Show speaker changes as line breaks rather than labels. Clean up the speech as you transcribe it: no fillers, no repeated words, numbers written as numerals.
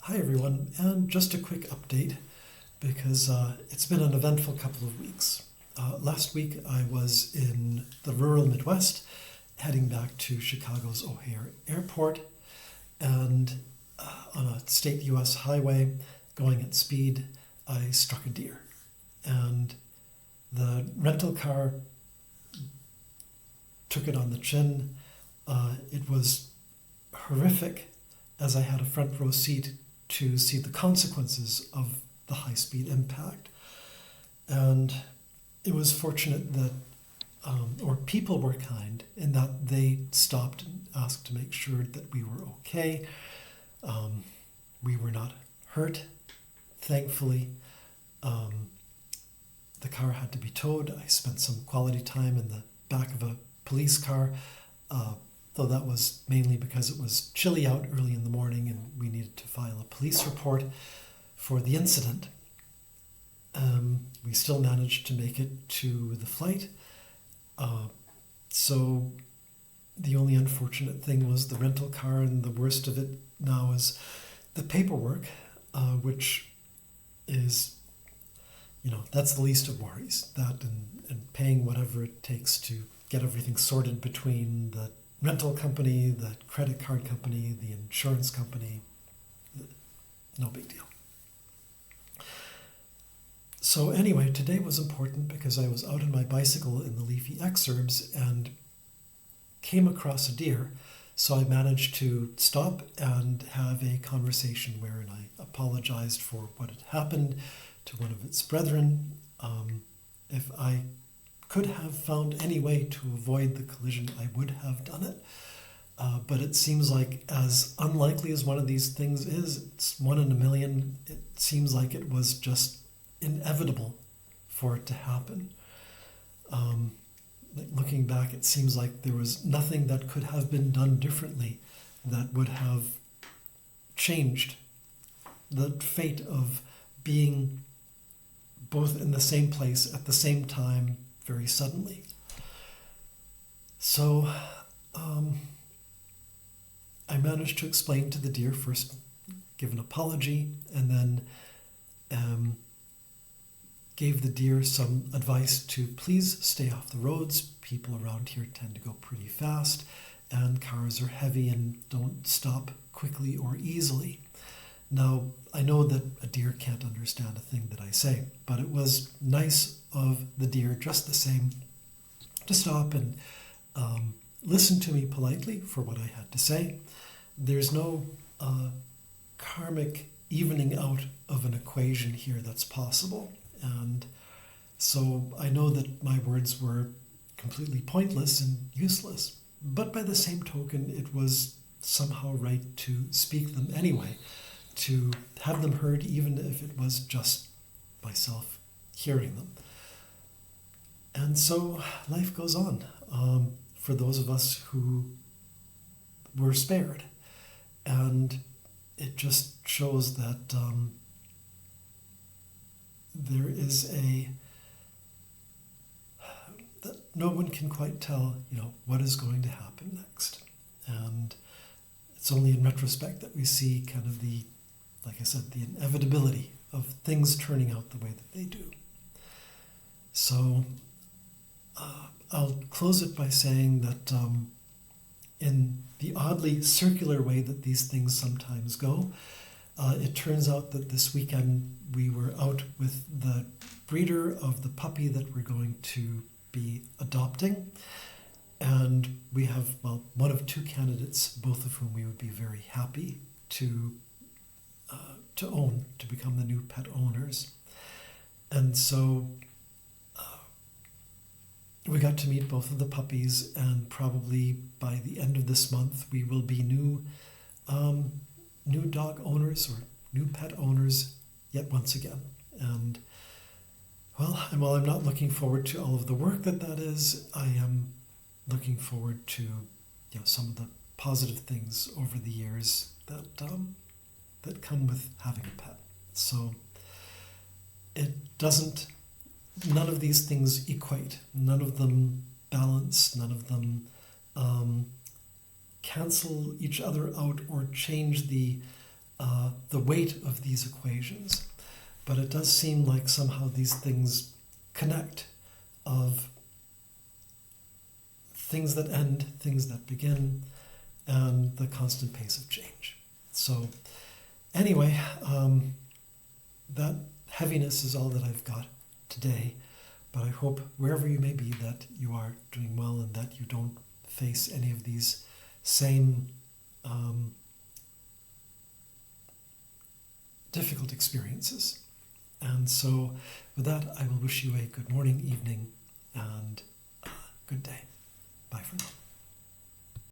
Hi everyone, and just a quick update because it's been an eventful couple of weeks. Last week I was in the rural Midwest heading back to Chicago's O'Hare Airport, and on a state US highway going at speed I struck a deer, and the rental car took it on the chin. It was horrific as I had a front row seat to see the consequences of the high-speed impact. And it was fortunate that, or people were kind in that they stopped and asked to make sure that we were okay. We were not hurt, thankfully. The car had to be towed. I spent some quality time in the back of a police car, though that was mainly because it was chilly out early in the morning and we needed to file a police report for the incident. We still managed to make it to the flight. So the only unfortunate thing was the rental car, and the worst of it now is the paperwork, which is, that's the least of worries. That and paying whatever it takes to get everything sorted between the rental company, the credit card company, the insurance company. No big deal. So anyway, today was important because I was out on my bicycle in the leafy exurbs and came across a deer. So I managed to stop and have a conversation wherein I apologized for what had happened to one of its brethren. If I could have found any way to avoid the collision, I would have done it. But it seems like, as unlikely as one of these things is, it's 1 in a million, it seems like it was just inevitable for it to happen. Looking back, it seems like there was nothing that could have been done differently that would have changed the fate of being both in the same place at the same time very suddenly. So I managed to explain to the deer, first give an apology, and then gave the deer some advice to please stay off the roads. People around here tend to go pretty fast, and cars are heavy and don't stop quickly or easily. Now, I know that a deer can't understand a thing that I say, but it was nice of the deer just the same to stop and listen to me politely for what I had to say. There's no karmic evening out of an equation here that's possible. And so I know that my words were completely pointless and useless, but by the same token, it was somehow right to speak them anyway, to have them heard, even if it was just myself hearing them. And so life goes on for those of us who were spared. And it just shows that there is that no one can quite tell, what is going to happen next. And it's only in retrospect that we see kind of like I said, the inevitability of things turning out the way that they do. So I'll close it by saying that in the oddly circular way that these things sometimes go, it turns out that this weekend we were out with the breeder of the puppy that we're going to be adopting. And we have, one of two candidates, both of whom we would be very happy to own, to become the new pet owners. And so we got to meet both of the puppies, and probably by the end of this month we will be new dog owners or new pet owners yet once again. And while I'm not looking forward to all of the work that is, I am looking forward to some of the positive things over the years that come with having a pet. So none of these things equate. None of them balance. None of them cancel each other out or change the the weight of these equations, but it does seem like somehow these things connect, of things that end, things that begin, and the constant pace of change. So anyway, that heaviness is all that I've got today, but I hope wherever you may be that you are doing well and that you don't face any of these same difficult experiences. And so with that, I will wish you a good morning, evening, and good day. Bye for now.